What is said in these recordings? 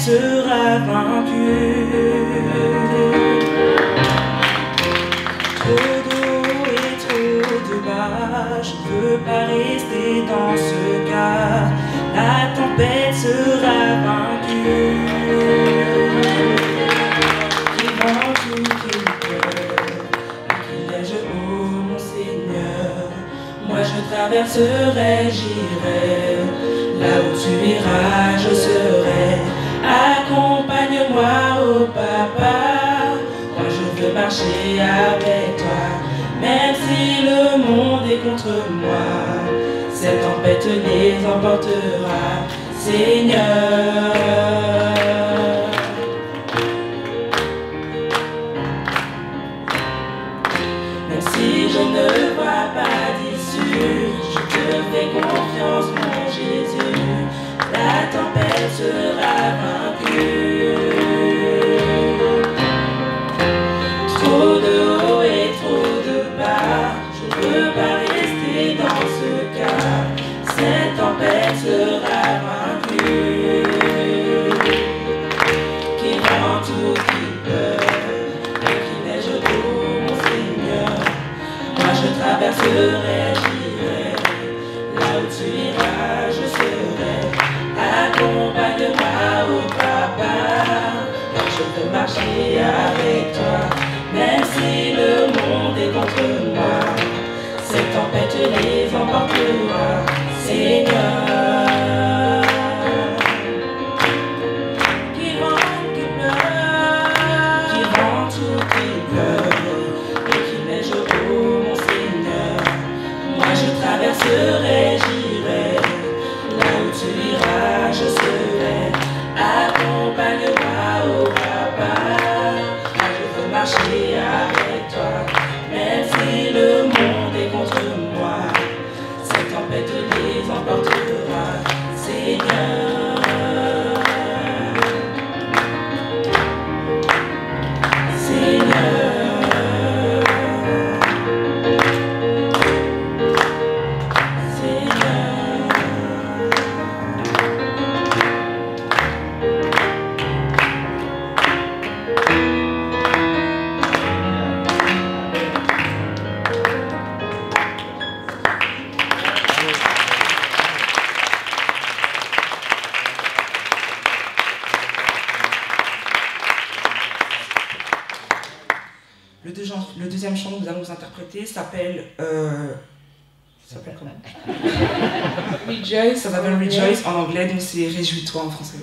sera vaincue. Trop d'eau et trop de bas, je ne veux pas rester dans ce cas. La tempête sera vaincue. Qu'il vente ou qu'il pleuve, qu'il neige, oh mon Seigneur, moi je traverserai, j'irai. Là où tu iras, je serai. Accompagne-moi, oh papa. Moi je veux marcher avec toi. Même si le monde est contre moi, cette tempête les emportera, Seigneur. Même si je ne vois pas d'issue, je te fais confiance, mon Jésus. La tempête sera vaincue. Trop de haut et trop de bas, je ne peux pas rester dans ce cas. Cette tempête sera vaincue. Qu'il vente ou qu'il pleuve, qu'il neige, oh mon Seigneur, moi je traverserai, j'irai. Là où tu iras, je serai. Accompagne-moi, oh papa, car je veux marcher avec toi. Même si le monde est contre moi, cette tempête les emportera, Seigneur. Qu'il vente, qu'il pleuve, qu'il vente ou qu'il pleuve, et qu'il neige, oh mon Seigneur, moi je traverserai, j'irai. Là où tu iras, je serai. Accompagne-moi, oh papa, moi je veux marcher avec toi. Même si le monde est contre moi, cette tempête les emportera, Seigneur. Le deuxième chant que nous allons vous interpréter s'appelle comment? Rejoice, ça s'appelle Rejoice en anglais, donc c'est Réjouis-toi en français.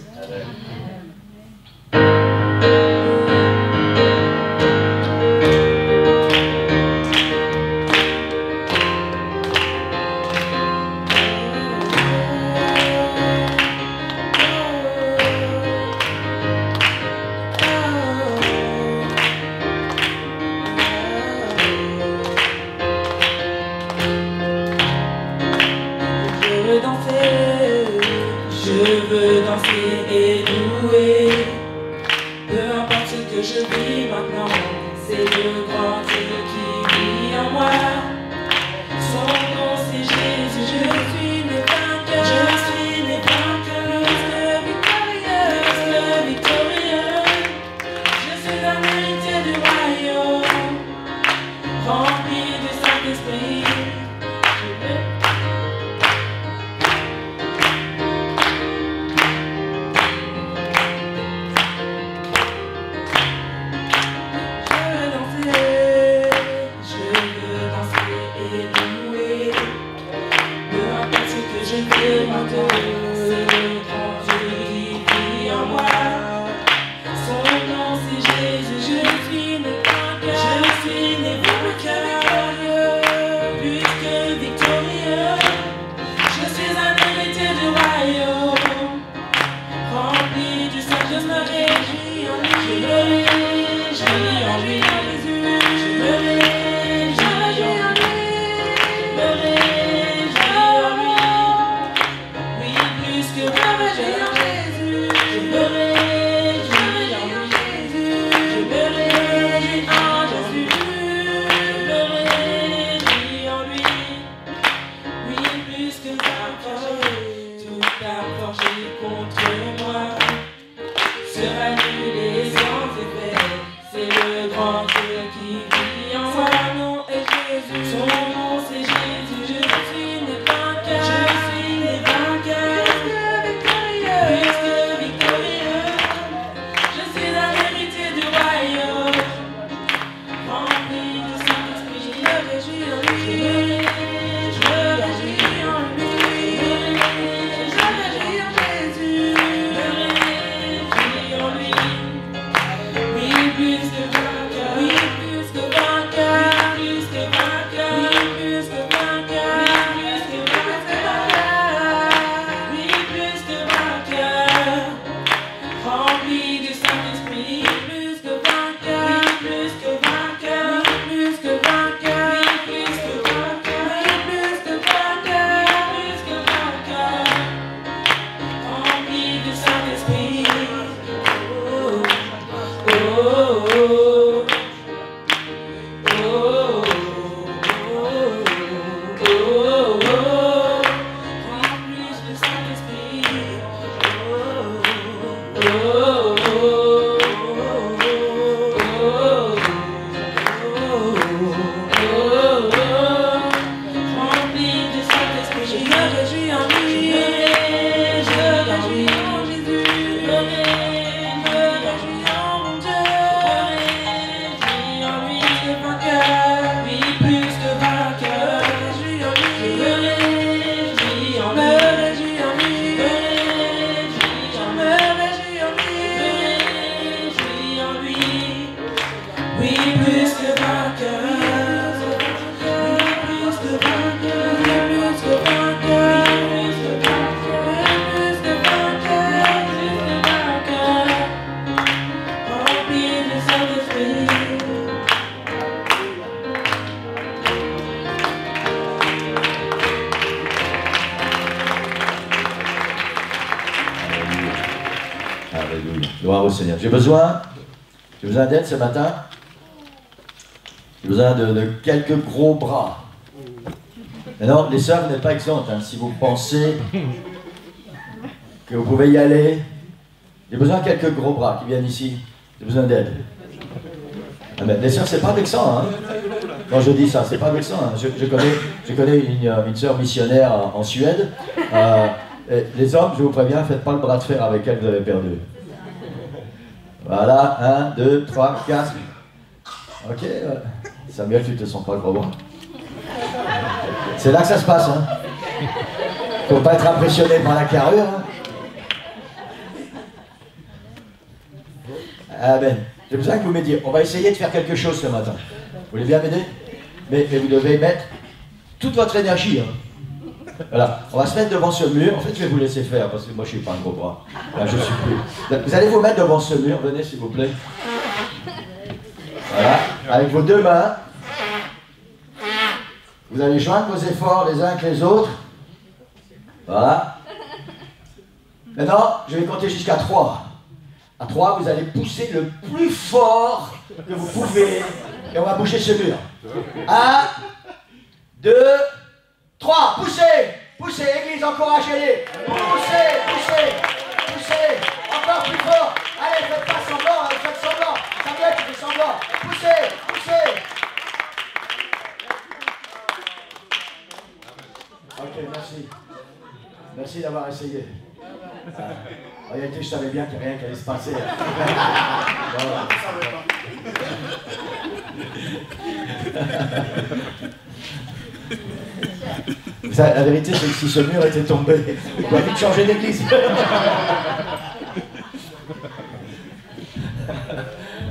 Je veux danser et louer. Peu importe ce que je vis maintenant, c'est le grand Dieu qui vit en moi. Son nom c'est Jésus, je suis né vainqueur. Je suis né vainqueur, le victorieux. Je suis un héritier du royaume, rempli du Saint-Esprit. grand Dieu qui vit en moi. Son nom est Jésus, son nom c'est Jésus. Je suis né vainqueur, je suis né vainqueur, plus que victorieux. Je suis un héritier du royaume, rempli de Saint-Esprit. Je me réjouis en lui, je me réjouis en lui, je me réjouis en Jésus, je me réjouis en lui. Oui, plus que vainqueur, oui, plus que vainqueur, plus que vainqueur, oui, plus que vainqueur, plus que vainqueur, oui, plus que vainqueur, rempli du Saint-Esprit, plus que vainqueur, oui, plus que vainqueur, oui, plus que vainqueur, oui, plus que vainqueur, oui, plus que vainqueur, plus que vainqueur, rempli du Saint-Esprit. Oh, oh, oh, oh, oh, oh, rempli du Saint-Esprit. Oh, oh, rempli du Saint-Esprit. Je me réjouis en lui, je me réjouis en Jésus, je me réjouis en mon Dieu, je me réjouis en lui, plus que vainqueur, oui, plus que vainqueur, je me réjouis en lui, je me réjouis en lui, je me réjouis en lui, je me réjouis en lui, oui, plus que vainqueur, oui, plus que vainqueur, oui, plus que vainqueur, oui, plus que vainqueur, oui, plus que vainqueur, plus que vainqueur, rempli du Saint-Esprit. Alléluia. Gloire au Seigneur. J'ai besoin d'aide ce matin. J'ai besoin de quelques gros bras. Maintenant, les sœurs, vous n'êtes pas exemptes. Hein. Si vous pensez que vous pouvez y aller, j'ai besoin de quelques gros bras qui viennent ici. J'ai besoin d'aide. Amen. Les sœurs, c'est pas vexant. Hein. Quand je dis ça, c'est pas vexant. Hein. Je connais une sœur missionnaire en Suède. Les hommes, je vous préviens, faites pas le bras de fer avec elle, vous avez perdu. Voilà, 1, 2, 3, 4. Ok, Samuel, tu te sens pas le gros bras. C'est là que ça se passe. Hein. Faut pas être impressionné par la carrure. Hein. Amen. J'ai besoin que vous m'aidiez. On va essayer de faire quelque chose ce matin. Vous voulez bien m'aider? Mais vous devez mettre toute votre énergie. Hein. Voilà, on va se mettre devant ce mur. En fait, je vais vous laisser faire parce que moi, je suis pas un gros bras. Là, je suis plus. Vous allez vous mettre devant ce mur. Venez, s'il vous plaît. Voilà, avec vos deux mains. Vous allez joindre vos efforts les uns avec les autres. Voilà. Maintenant, je vais compter jusqu'à 3. À 3, vous allez pousser le plus fort que vous pouvez. Et on va bouger ce mur. 1, 2, 3. Poussez. Poussez, église, encouragez-les. Poussez, poussez, poussez. Encore plus fort. Allez, faites pas semblant, faites semblant. Samuel, tu fais semblant. Poussez, poussez. Ok, merci. Merci d'avoir essayé. En réalité, je savais bien qu'il n'y a rien qui allait se passer. La vérité, c'est que si ce mur était tombé, on va vite changer d'église.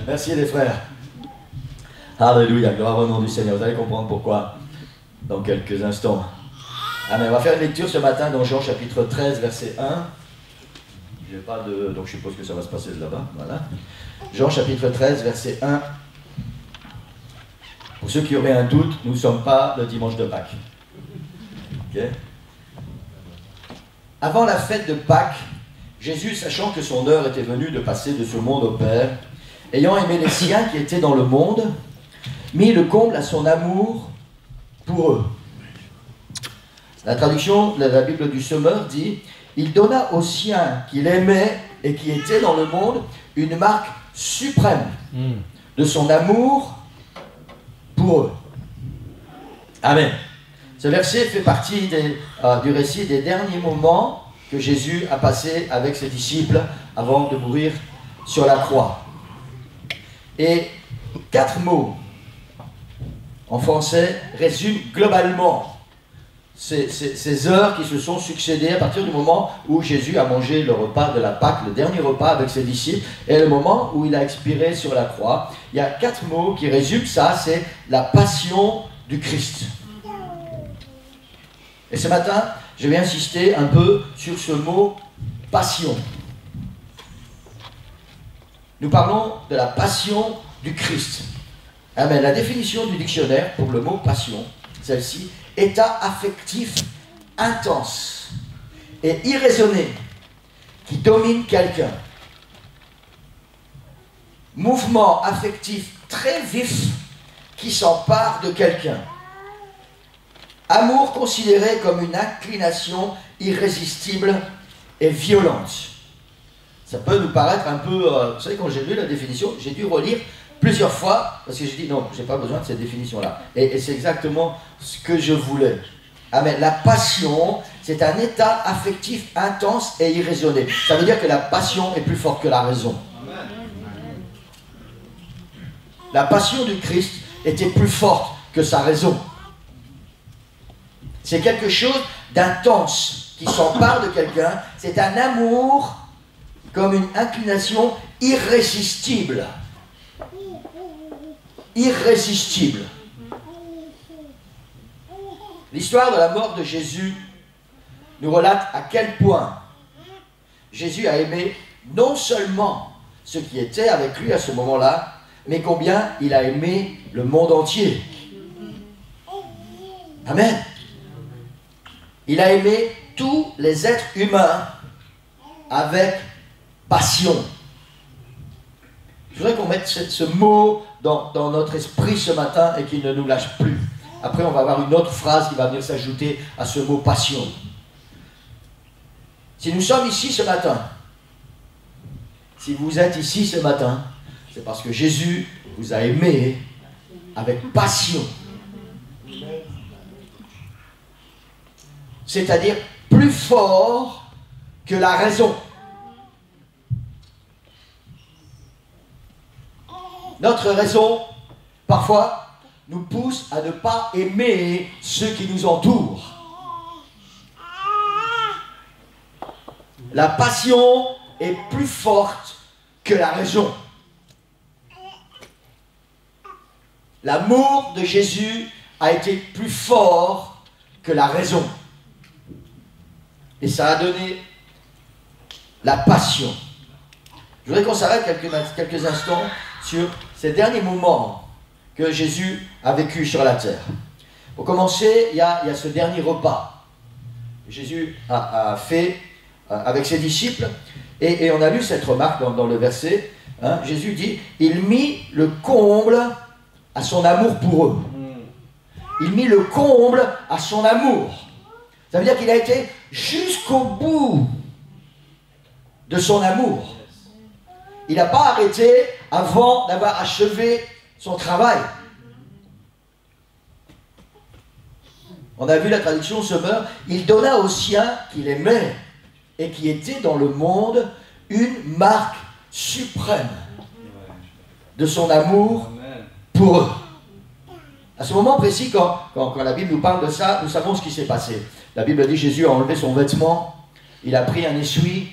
Merci les frères. Alléluia, gloire au nom du Seigneur. Vous allez comprendre pourquoi dans quelques instants. Amen. On va faire une lecture ce matin dans Jean chapitre 13, verset 1. J'ai pas de... Donc je suppose que ça va se passer de là-bas. Voilà. Jean chapitre 13, verset 1. Pour ceux qui auraient un doute, nous ne sommes pas le dimanche de Pâques. Okay. Avant la fête de Pâques, Jésus, sachant que son heure était venue de passer de ce monde au Père, ayant aimé les siens qui étaient dans le monde, mit le comble à son amour pour eux. La traduction de la Bible du Semeur dit « Il donna aux siens qu'il aimait et qui étaient dans le monde une marque suprême de son amour pour eux. Amen. Ce verset fait partie du récit des derniers moments que Jésus a passé avec ses disciples avant de mourir sur la croix. Et 4 mots en français résument globalement ces heures qui se sont succédées à partir du moment où Jésus a mangé le repas de la Pâque, le dernier repas avec ses disciples, et le moment où il a expiré sur la croix. Il y a 4 mots qui résument ça, c'est la passion du Christ. Et ce matin, je vais insister un peu sur ce mot « passion ». Nous parlons de la passion du Christ. Amen. La définition du dictionnaire pour le mot « passion », celle-ci, état affectif intense et irraisonné qui domine quelqu'un. Mouvement affectif très vif qui s'empare de quelqu'un. Amour considéré comme une inclination irrésistible et violente. Ça peut nous paraître un peu... vous savez, quand j'ai lu la définition, j'ai dû relire plusieurs fois, parce que j'ai dit non, je n'ai pas besoin de cette définition-là. Et c'est exactement ce que je voulais. Amen. La passion, c'est un état affectif intense et irraisonné. Ça veut dire que la passion est plus forte que la raison. La passion du Christ était plus forte que sa raison. C'est quelque chose d'intense qui s'empare de quelqu'un. C'est un amour comme une inclination irrésistible. Irrésistible. L'histoire de la mort de Jésus nous relate à quel point Jésus a aimé non seulement ceux qui étaient avec lui à ce moment-là, mais combien il a aimé le monde entier. Amen. Il a aimé tous les êtres humains avec passion. Je voudrais qu'on mette ce mot dans notre esprit ce matin et qu'il ne nous lâche plus. Après, on va avoir une autre phrase qui va venir s'ajouter à ce mot passion. Si nous sommes ici ce matin, si vous êtes ici ce matin, c'est parce que Jésus vous a aimé avec passion. C'est-à-dire plus fort que la raison. Notre raison, parfois, nous pousse à ne pas aimer ceux qui nous entourent. La passion est plus forte que la raison. L'amour de Jésus a été plus fort que la raison. Et ça a donné la passion. Je voudrais qu'on s'arrête quelques instants sur ces derniers moments que Jésus a vécu sur la terre. Pour commencer, il y a ce dernier repas que Jésus a fait avec ses disciples. Et on a lu cette remarque dans le verset. Hein, Jésus dit, il mit le comble à son amour pour eux. Il mit le comble à son amour. Ça veut dire qu'il a été jusqu'au bout de son amour. Il n'a pas arrêté avant d'avoir achevé son travail. On a vu la traduction Semeur, il donna aux siens qu'il aimait et qui étaient dans le monde une marque suprême de son amour pour eux. À ce moment précis, quand la Bible nous parle de ça, nous savons ce qui s'est passé. La Bible dit Jésus a enlevé son vêtement, il a pris un essuie,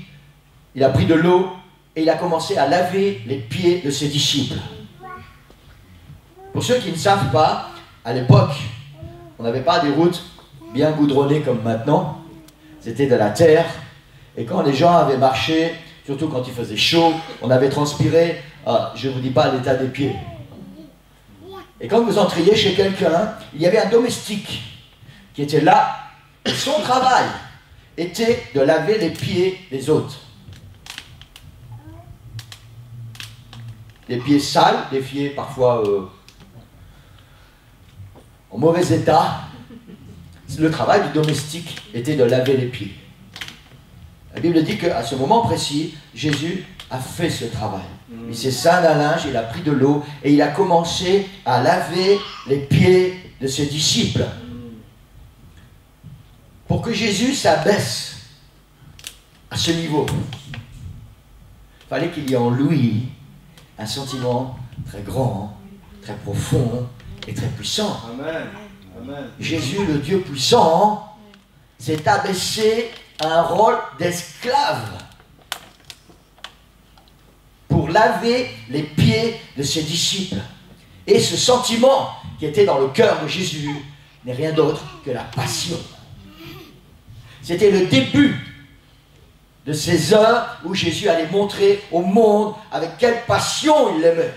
il a pris de l'eau et il a commencé à laver les pieds de ses disciples. Pour ceux qui ne savent pas, à l'époque, on n'avait pas des routes bien goudronnées comme maintenant. C'était de la terre. Et quand les gens avaient marché, surtout quand il faisait chaud, on avait transpiré, je ne vous dis pas l'état des pieds. Et quand vous entriez chez quelqu'un, il y avait un domestique qui était là. Et son travail était de laver les pieds des autres. Des pieds sales, des pieds parfois en mauvais état. Le travail du domestique était de laver les pieds. La Bible dit qu'à ce moment précis, Jésus a fait ce travail. Il s'est ceint d'un linge, il a pris de l'eau et il a commencé à laver les pieds de ses disciples. Pour que Jésus s'abaisse à ce niveau, il fallait qu'il y ait en lui un sentiment très grand, très profond et très puissant. Amen. Amen. Jésus, le Dieu puissant, s'est abaissé à un rôle d'esclave pour laver les pieds de ses disciples. Et ce sentiment qui était dans le cœur de Jésus n'est rien d'autre que la passion. C'était le début de ces heures où Jésus allait montrer au monde avec quelle passion il l'aimait.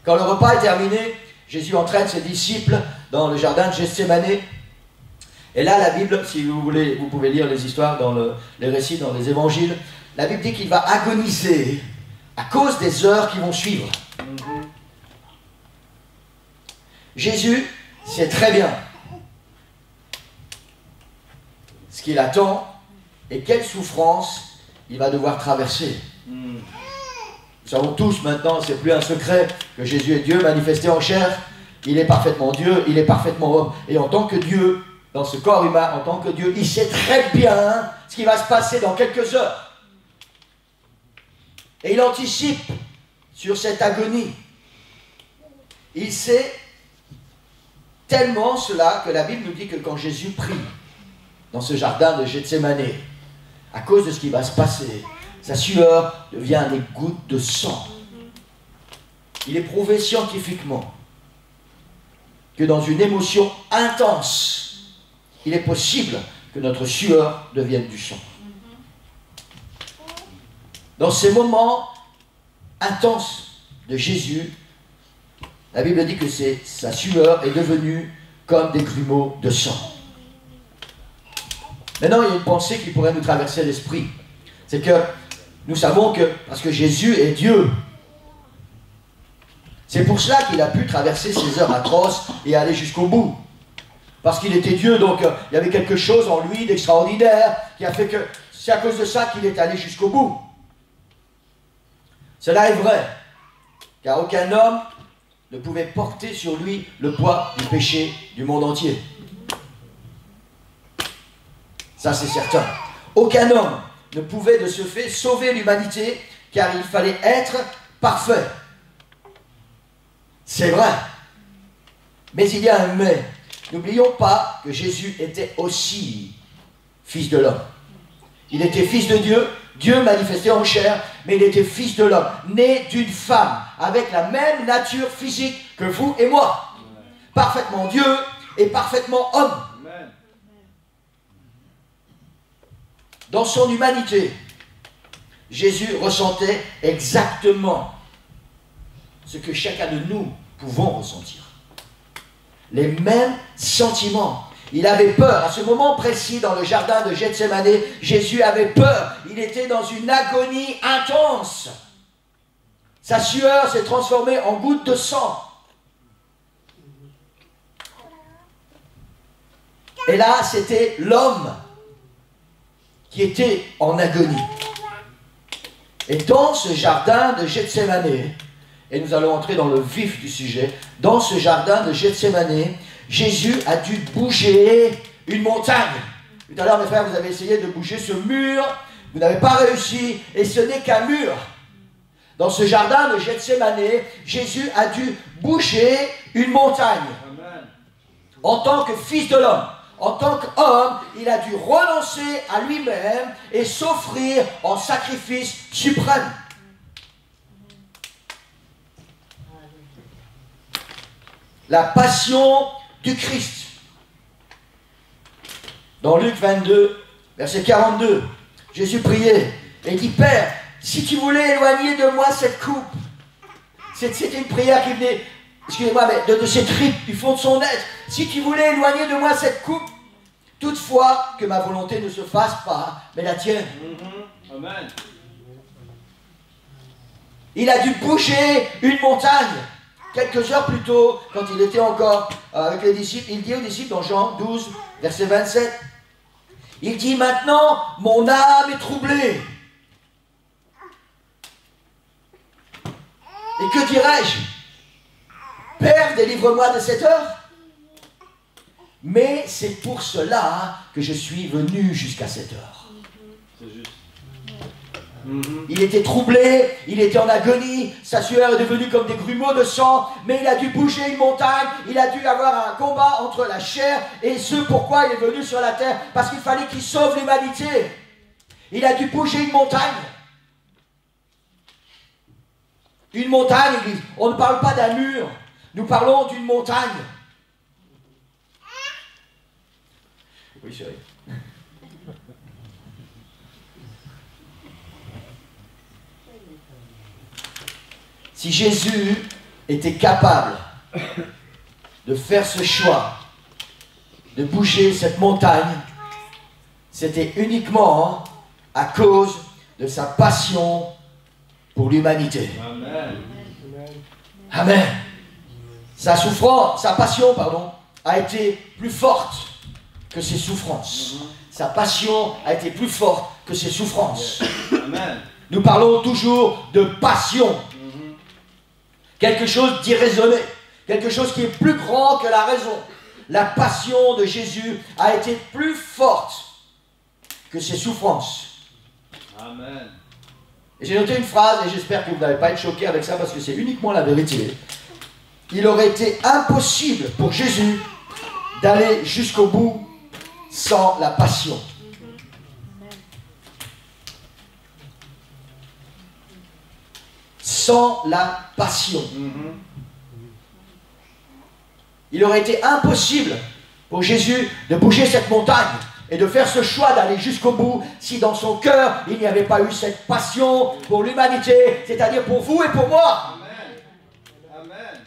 Quand le repas est terminé, Jésus entraîne ses disciples dans le jardin de Gethsémani. Et là, la Bible, si vous voulez, vous pouvez lire les histoires dans les récits, dans les évangiles. La Bible dit qu'il va agoniser à cause des heures qui vont suivre. Jésus sait très bien ce qu'il attend et quelle souffrance il va devoir traverser. Nous savons tous maintenant, c'est plus un secret, que Jésus est Dieu manifesté en chair. Il est parfaitement Dieu, il est parfaitement homme. Et en tant que Dieu, dans ce corps humain, en tant que Dieu, il sait très bien ce qui va se passer dans quelques heures. Et il anticipe sur cette agonie. Il sait tellement cela que la Bible nous dit que quand Jésus prie dans ce jardin de Gethsémani, à cause de ce qui va se passer, sa sueur devient des gouttes de sang. Il est prouvé scientifiquement que dans une émotion intense, il est possible que notre sueur devienne du sang. Dans ces moments intenses de Jésus, la Bible dit que sa sueur est devenue comme des grumeaux de sang. Maintenant, il y a une pensée qui pourrait nous traverser l'esprit. C'est que nous savons que, parce que Jésus est Dieu, c'est pour cela qu'il a pu traverser ces heures atroces et aller jusqu'au bout. Parce qu'il était Dieu, donc il y avait quelque chose en lui d'extraordinaire qui a fait que c'est à cause de ça qu'il est allé jusqu'au bout. Cela est vrai, car aucun homme ne pouvait porter sur lui le poids du péché du monde entier. Ça, c'est certain. Aucun homme ne pouvait de ce fait sauver l'humanité, car il fallait être parfait. C'est vrai. Mais il y a un mais. N'oublions pas que Jésus était aussi fils de l'homme. Il était fils de Dieu, Dieu manifesté en chair, mais il était fils de l'homme, né d'une femme, avec la même nature physique que vous et moi. Parfaitement Dieu et parfaitement homme. Dans son humanité, Jésus ressentait exactement ce que chacun de nous pouvons ressentir. Les mêmes sentiments. Il avait peur. À ce moment précis, dans le jardin de Gethsémani, Jésus avait peur. Il était dans une agonie intense. Sa sueur s'est transformée en gouttes de sang. Et là, c'était l'homme qui était en agonie. Et dans ce jardin de Gethsémani, et nous allons entrer dans le vif du sujet, dans ce jardin de Gethsémani, Jésus a dû bouger une montagne. Tout à l'heure, mes frères, vous avez essayé de bouger ce mur, vous n'avez pas réussi, et ce n'est qu'un mur. Dans ce jardin de Gethsémani, Jésus a dû bouger une montagne. Amen. En tant que fils de l'homme, en tant qu'homme, il a dû renoncer à lui-même et s'offrir en sacrifice suprême. La passion du Christ. Dans Luc 22, verset 42, Jésus priait et dit: Père, si tu voulais éloigner de moi cette coupe. C'était une prière qui venait, excusez-moi, mais de ses tripes, du fond de son être. Si tu voulais éloigner de moi cette coupe, toutefois que ma volonté ne se fasse pas, mais la tienne. Amen. Il a dû bouger une montagne. Quelques heures plus tôt, quand il était encore avec les disciples, il dit aux disciples dans Jean 12, verset 27, Il dit maintenant, mon âme est troublée. Et que dirais-je? Père, délivre-moi de cette heure. Mais c'est pour cela que je suis venu jusqu'à cette heure. C'est juste. Il était troublé, il était en agonie, sa sueur est devenue comme des grumeaux de sang, mais il a dû bouger une montagne, il a dû avoir un combat entre la chair et ce pourquoi il est venu sur la terre, parce qu'il fallait qu'il sauve l'humanité. Il a dû bouger une montagne. Une montagne, Église. On ne parle pas d'un mur, nous parlons d'une montagne. Oui, chérie. Si Jésus était capable de faire ce choix, de bouger cette montagne, c'était uniquement à cause de sa passion pour l'humanité. Amen. Amen. Sa passion, a été plus forte que ses souffrances. Sa passion a été plus forte que ses souffrances. Amen. Nous parlons toujours de passion. Quelque chose d'irraisonné, quelque chose qui est plus grand que la raison. La passion de Jésus a été plus forte que ses souffrances. Amen. Et j'ai noté une phrase, et j'espère que vous n'allez pas être choqués avec ça, parce que c'est uniquement la vérité. Il aurait été impossible pour Jésus d'aller jusqu'au bout sans la passion. Sans la passion. Il aurait été impossible pour Jésus de bouger cette montagne et de faire ce choix d'aller jusqu'au bout si dans son cœur il n'y avait pas eu cette passion pour l'humanité, c'est-à-dire pour vous et pour moi. Amen. Amen.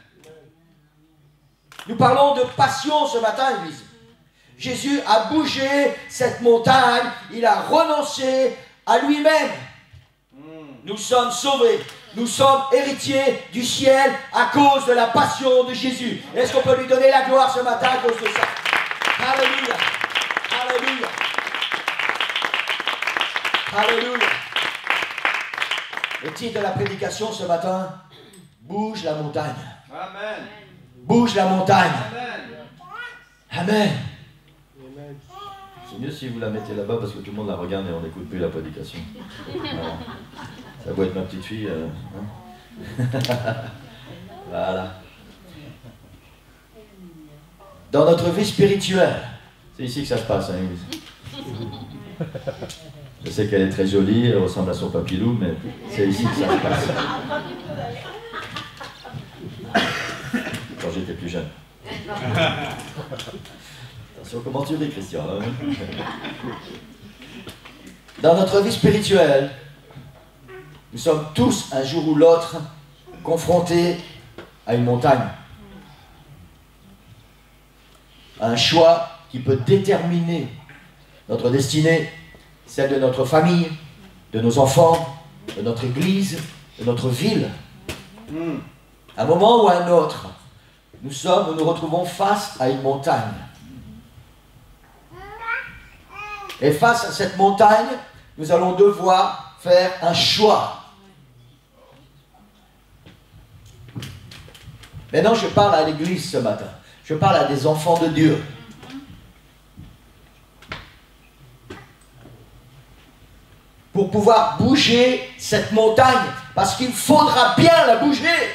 Nous parlons de passion ce matin, Église. Jésus a bougé cette montagne, il a renoncé à lui-même. Nous sommes sauvés. Nous sommes héritiers du ciel à cause de la passion de Jésus. Est-ce qu'on peut lui donner la gloire ce matin à cause de ça? Alléluia. Alléluia. Alléluia. Le titre de la prédication ce matin, bouge la montagne. Amen. Bouge la montagne. Amen. Amen. C'est mieux si vous la mettez là-bas parce que tout le monde la regarde et on n'écoute plus la prédication. Voilà. Ça doit être ma petite fille. Voilà. Dans notre vie spirituelle, c'est ici que ça se passe, hein, Église. Je sais qu'elle est très jolie, elle ressemble à son papilou, mais c'est ici que ça se passe. Quand j'étais plus jeune. Attention, comment tu ris, Christian, hein? Dans notre vie spirituelle, nous sommes tous, un jour ou l'autre, confrontés à une montagne. Un choix qui peut déterminer notre destinée, celle de notre famille, de nos enfants, de notre église, de notre ville. À un moment ou à un autre, nous nous retrouvons face à une montagne. Et face à cette montagne, nous allons devoir faire un choix. Maintenant, je parle à l'église ce matin. Je parle à des enfants de Dieu. Pour pouvoir bouger cette montagne, parce qu'il faudra bien la bouger.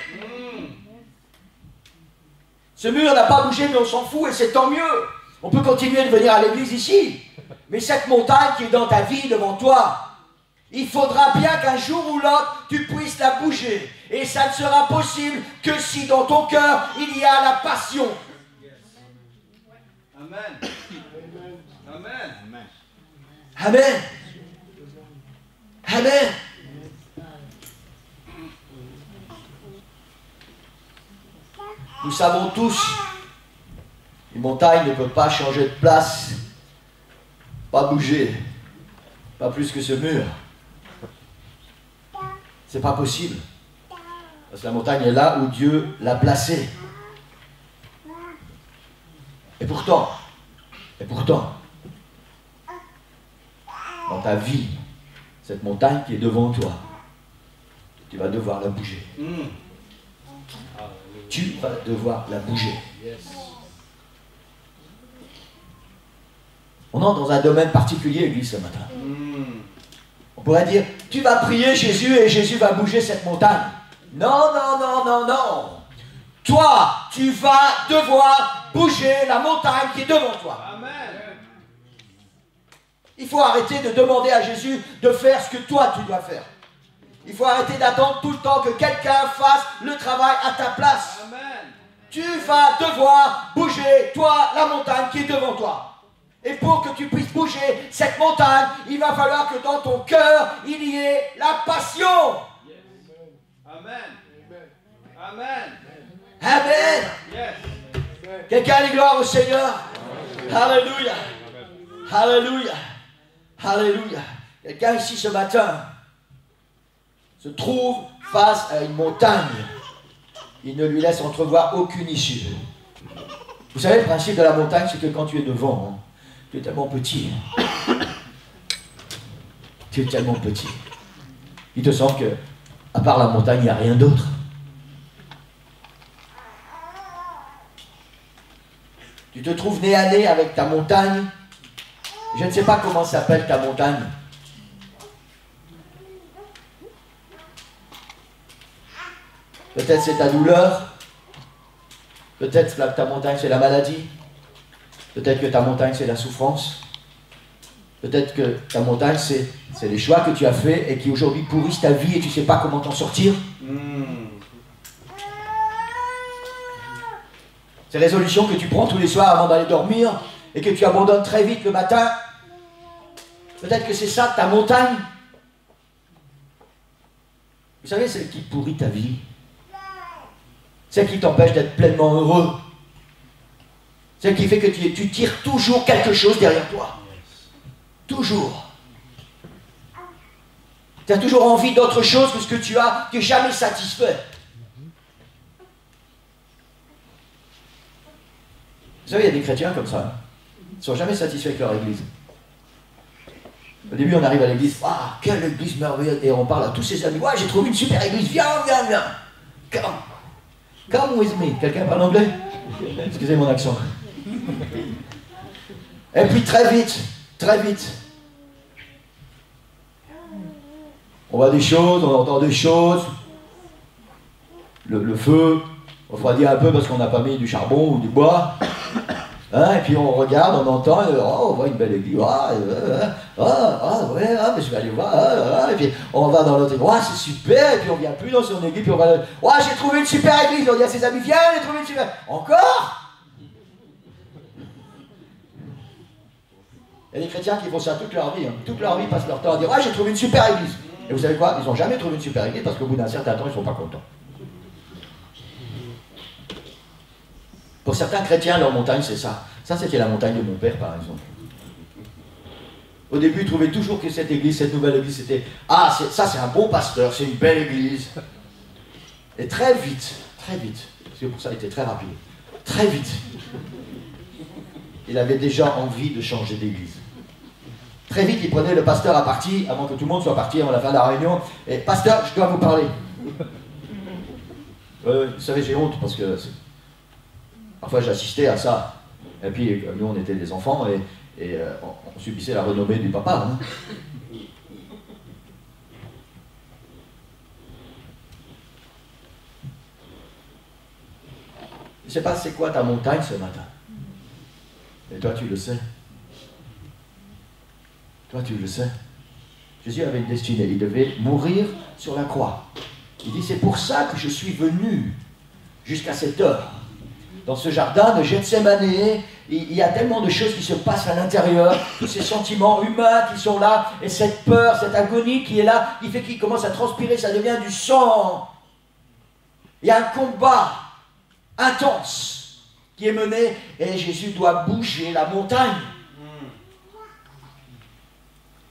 Ce mur n'a pas bougé, mais on s'en fout et c'est tant mieux. On peut continuer de venir à l'église ici. Mais cette montagne qui est dans ta vie, devant toi, il faudra bien qu'un jour ou l'autre, tu puisses la bouger. Et ça ne sera possible que si dans ton cœur, il y a la passion. Amen. Amen. Amen. Amen. Nous savons tous, une montagne ne peut pas changer de place, pas bouger, pas plus que ce mur. C'est pas possible. Parce que la montagne est là où Dieu l'a placée. Et pourtant, dans ta vie, cette montagne qui est devant toi, tu vas devoir la bouger. Tu vas devoir la bouger. On entre dans un domaine particulier, Église, ce matin. On pourrait dire, tu vas prier Jésus et Jésus va bouger cette montagne. Non, non, non, non, non. Toi, tu vas devoir bouger la montagne qui est devant toi. Amen. Il faut arrêter de demander à Jésus de faire ce que toi, tu dois faire. Il faut arrêter d'attendre tout le temps que quelqu'un fasse le travail à ta place. Amen. Tu vas devoir bouger, toi, la montagne qui est devant toi. Et pour que tu puisses bouger cette montagne, il va falloir que dans ton cœur, il y ait la passion. Amen. Amen. Amen. Yes. Quelqu'un dit gloire au Seigneur. Alléluia. Alléluia. Alléluia. Quelqu'un ici ce matin se trouve face à une montagne. Il ne lui laisse entrevoir aucune issue. Vous savez, le principe de la montagne, c'est que quand tu es devant, tu es tellement petit. Tu es tellement petit. Il te semble que, à part la montagne, il n'y a rien d'autre. Tu te trouves nez à nez avec ta montagne. Je ne sais pas comment s'appelle ta montagne. Peut-être c'est ta douleur. Peut-être que ta montagne c'est la maladie. Peut-être que ta montagne c'est la souffrance. Peut-être que ta montagne c'est les choix que tu as faits et qui aujourd'hui pourrissent ta vie et tu ne sais pas comment t'en sortir. Ces résolutions que tu prends tous les soirs avant d'aller dormir et que tu abandonnes très vite le matin. Peut-être que c'est ça ta montagne. Vous savez, celle qui pourrit ta vie. Celle qui t'empêche d'être pleinement heureux. Celle qui fait que tu tires toujours quelque chose derrière toi. Toujours. Tu as toujours envie d'autre chose que ce que tu as, tu n'es jamais satisfait. Vous savez, il y a des chrétiens comme ça. Ils ne sont jamais satisfaits avec leur église. Au début, on arrive à l'église. Ah, quelle église merveilleuse. Et on parle à tous ses amis. Ouais, j'ai trouvé une super église. Viens, viens, viens. Come with me. Quelqu'un parle anglais? Excusez mon accent. Et puis très vite, on voit des choses, on entend des choses. Le feu, on refroidit un peu parce qu'on n'a pas mis du charbon ou du bois. Hein, et puis on regarde, on entend, on voit une belle église. Ouais, mais je vais aller voir. Et puis on va dans l'autre église. C'est super. Et puis on vient plus dans son église. Puis on va. J'ai trouvé une super église. On dit à ses amis, viens, j'ai trouvé une super. Encore? Il y a des chrétiens qui font ça toute leur vie. Toute leur vie, ils passent leur temps à dire, j'ai trouvé une super église. Et vous savez quoi? Ils n'ont jamais trouvé une super église parce qu'au bout d'un certain temps, ils ne sont pas contents. Pour certains chrétiens, leur montagne, c'est ça. Ça, c'était la montagne de mon père, par exemple. Au début, ils trouvaient toujours que cette église, cette nouvelle église, c'était « Ah, ça, c'est un bon pasteur, c'est une belle église. » Et très vite, c'est pour ça qu'il était très rapide, très vite, il avait déjà envie de changer d'église. Très vite, il prenait le pasteur à partie, avant que tout le monde soit parti, avant la fin de la réunion, et « Pasteur, je dois vous parler. » Vous savez, j'ai honte, parce que parfois j'assistais à ça. Et puis, nous, on était des enfants, et on subissait la renommée du papa. Je ne sais pas c'est quoi ta montagne ce matin. Et toi, tu le sais. Toi, tu le sais. Jésus avait une destinée. Il devait mourir sur la croix. Il dit, c'est pour ça que je suis venu jusqu'à cette heure. Dans ce jardin de Gethsémane, il y a tellement de choses qui se passent à l'intérieur, tous ces sentiments humains qui sont là, et cette peur, cette agonie qui est là, qui fait qu'il commence à transpirer, ça devient du sang. Il y a un combat intense qui est mené, et Jésus doit bouger la montagne.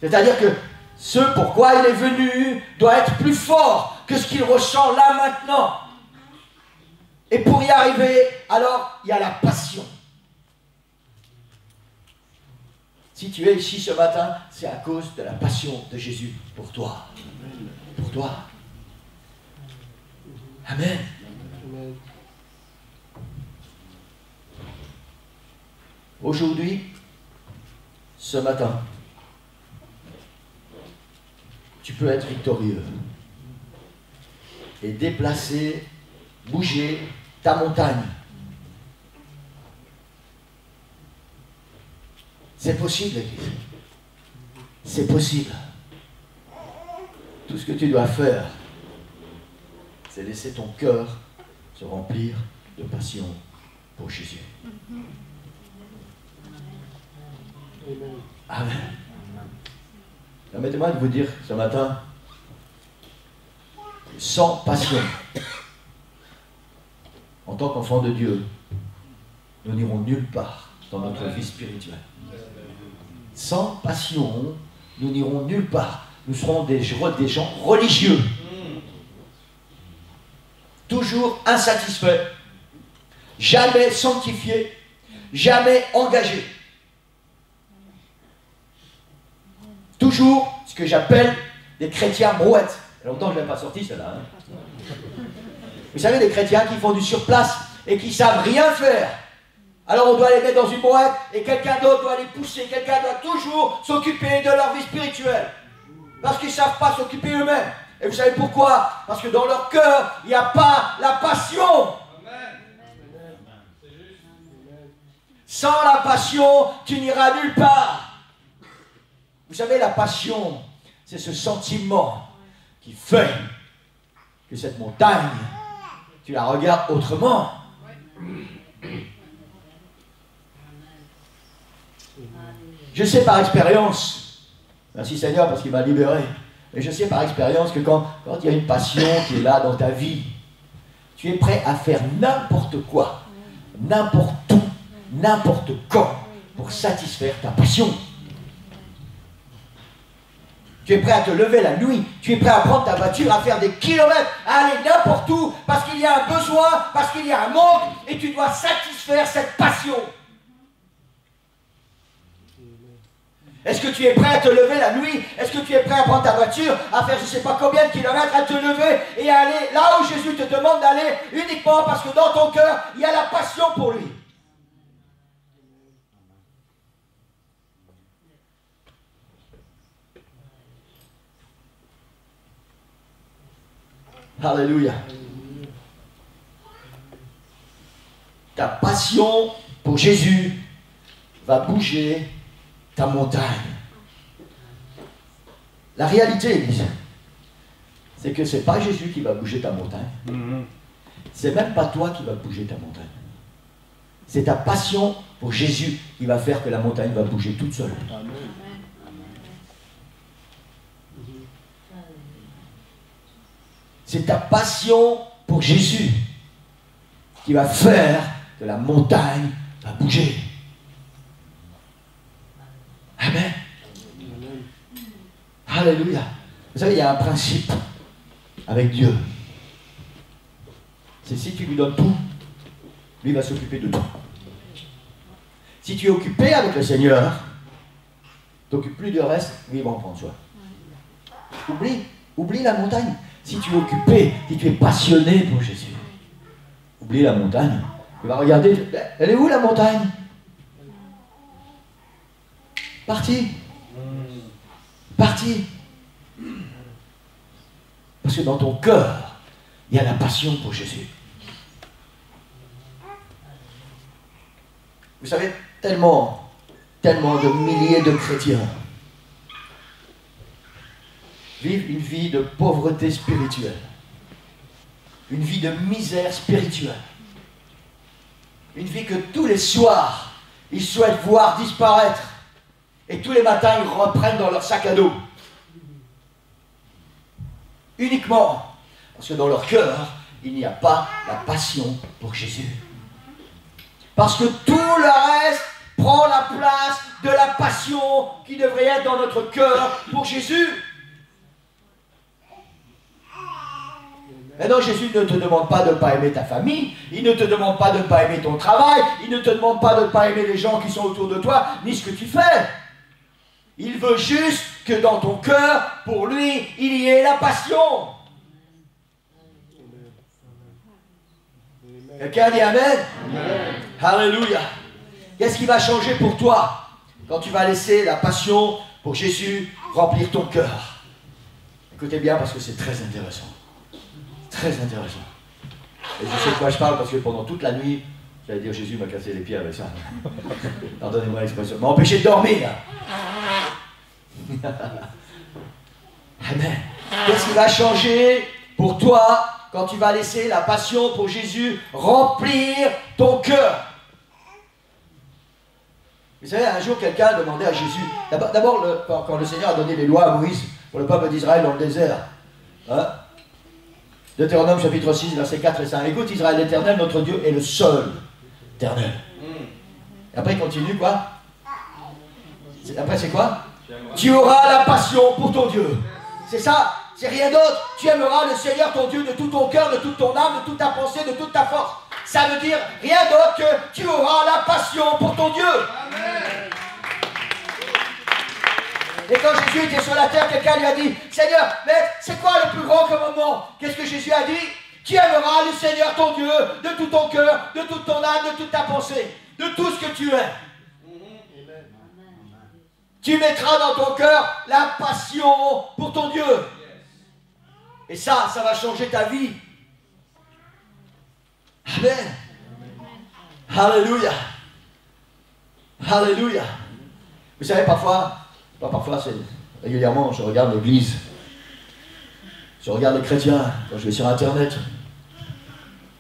C'est-à-dire que ce pourquoi il est venu doit être plus fort que ce qu'il ressent là maintenant. Et pour y arriver, alors, il y a la passion. Si tu es ici ce matin, c'est à cause de la passion de Jésus pour toi. Pour toi. Amen. Aujourd'hui, ce matin, tu peux être victorieux et déplacer, bouger ta montagne. C'est possible, l'Église. C'est possible. Tout ce que tu dois faire, c'est laisser ton cœur se remplir de passion pour Jésus. Amen. Permettez-moi de vous dire ce matin, sans passion, en tant qu'enfant de Dieu, nous n'irons nulle part dans notre vie spirituelle. Sans passion, nous n'irons nulle part. Nous serons des gens religieux. Toujours insatisfaits. Jamais sanctifiés. Jamais engagés. Toujours ce que j'appelle des chrétiens brouettes. Il y a longtemps que je ne l'ai pas sorti, celle-là. Hein. Vous savez, des chrétiens qui font du surplace et qui ne savent rien faire. Alors on doit les mettre dans une brouette et quelqu'un d'autre doit les pousser. Quelqu'un doit toujours s'occuper de leur vie spirituelle. Parce qu'ils ne savent pas s'occuper eux-mêmes. Et vous savez pourquoi? Parce que dans leur cœur, il n'y a pas la passion. Sans la passion, tu n'iras nulle part. Vous savez, la passion, c'est ce sentiment qui fait que cette montagne, tu la regardes autrement. Je sais par expérience, merci Seigneur parce qu'il m'a libéré, mais je sais par expérience que quand il y a une passion qui est là dans ta vie, tu es prêt à faire n'importe quoi, n'importe où, n'importe quand, pour satisfaire ta passion. Tu es prêt à te lever la nuit, tu es prêt à prendre ta voiture, à faire des kilomètres, à aller n'importe où, parce qu'il y a un besoin, parce qu'il y a un manque, et tu dois satisfaire cette passion. Est-ce que tu es prêt à te lever la nuit? Est-ce que tu es prêt à prendre ta voiture, à faire je ne sais pas combien de kilomètres, à te lever et à aller là où Jésus te demande d'aller, uniquement parce que dans ton cœur, il y a la passion pour lui? Alléluia. Ta passion pour Jésus va bouger ta montagne. La réalité, c'est que ce n'est pas Jésus qui va bouger ta montagne. C'est même pas toi qui va bouger ta montagne. C'est ta passion pour Jésus qui va faire que la montagne va bouger toute seule. Amen. C'est ta passion pour Jésus qui va faire que la montagne va bouger. Amen. Alléluia. Vous savez, il y a un principe avec Dieu. C'est si tu lui donnes tout, lui va s'occuper de tout. Si tu es occupé avec le Seigneur, tu n'occupes plus du reste, lui il va en prendre soin. Oublie la montagne. Si tu es occupé, si tu es passionné pour Jésus, oublie la montagne. Tu vas regarder, elle est où la montagne? Parti. Parti. Parce que dans ton cœur, il y a la passion pour Jésus. Vous savez, tellement de milliers de chrétiens vivent une vie de pauvreté spirituelle, une vie de misère spirituelle, une vie que tous les soirs, ils souhaitent voir disparaître, et tous les matins, ils reprennent dans leur sac à dos. Uniquement parce que dans leur cœur, il n'y a pas la passion pour Jésus. Parce que tout le reste prend la place de la passion qui devrait être dans notre cœur pour Jésus. Maintenant, Jésus ne te demande pas de ne pas aimer ta famille, il ne te demande pas de ne pas aimer ton travail, il ne te demande pas de ne pas aimer les gens qui sont autour de toi, ni ce que tu fais. Il veut juste que dans ton cœur, pour lui, il y ait la passion. Quelqu'un dit Amen? Amen. Alléluia. Qu'est-ce qui va changer pour toi quand tu vas laisser la passion pour Jésus remplir ton cœur? Écoutez bien parce que c'est très intéressant. Très intéressant. Et je sais de quoi je parle parce que pendant toute la nuit, j'allais dire Jésus m'a cassé les pieds avec ça. Pardonnez-moi l'expression. M'a empêché de dormir. Amen. Qu'est-ce qui va changer pour toi quand tu vas laisser la passion pour Jésus remplir ton cœur? Vous savez, un jour, quelqu'un a demandé à Jésus, d'abord, quand le Seigneur a donné les lois à Moïse pour le peuple d'Israël dans le désert, hein? Deutéronome chapitre 6, versets 4 et 5. Écoute Israël, l'Éternel, notre Dieu, est le seul éternel. Et après, il continue, quoi? Après, c'est quoi? Tu auras la passion pour ton Dieu. C'est ça, c'est rien d'autre. Tu aimeras le Seigneur ton Dieu de tout ton cœur, de toute ton âme, de toute ta pensée, de toute ta force. Ça veut dire rien d'autre que tu auras la passion pour ton Dieu. Amen. Et quand Jésus était sur la terre, quelqu'un lui a dit, Seigneur, maître, c'est quoi le plus grand commandement? Qu'est-ce que Jésus a dit? Tu aimeras le Seigneur ton Dieu de tout ton cœur, de toute ton âme, de toute ta pensée, de tout ce que tu es. Tu mettras dans ton cœur la passion pour ton Dieu. Et ça va changer ta vie. Amen. Alléluia. Alléluia. Vous savez, parfois, c'est régulièrement, je regarde l'église. Je regarde les chrétiens quand je vais sur Internet.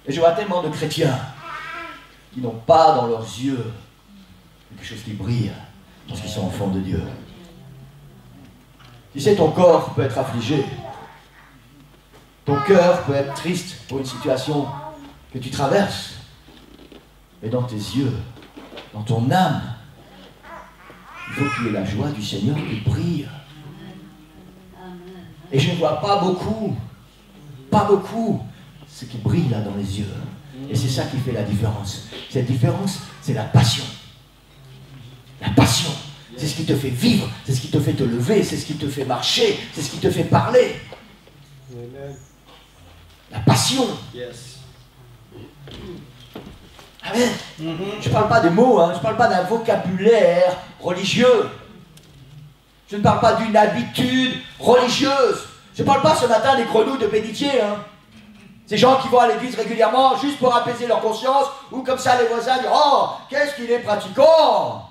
Et je vois tellement de chrétiens qui n'ont pas dans leurs yeux quelque chose qui brille parce qu'ils sont enfants de Dieu. Tu sais, ton corps peut être affligé. Ton cœur peut être triste pour une situation que tu traverses. Mais dans tes yeux, dans ton âme, il faut qu'il y ait la joie du Seigneur qui brille. Et je ne vois pas beaucoup ce qui brille là dans les yeux. Et c'est ça qui fait la différence. Cette différence, c'est la passion. La passion, c'est ce qui te fait vivre, c'est ce qui te fait te lever, c'est ce qui te fait marcher, c'est ce qui te fait parler. La passion. Amen. Je ne parle pas des mots, hein. Je ne parle pas d'un vocabulaire religieux. Je ne parle pas d'une habitude religieuse. Je ne parle pas ce matin des grenouilles de bénitier. Hein. Ces gens qui vont à l'église régulièrement juste pour apaiser leur conscience, ou comme ça les voisins disent « Oh, qu'est-ce qu'il est pratiquant !»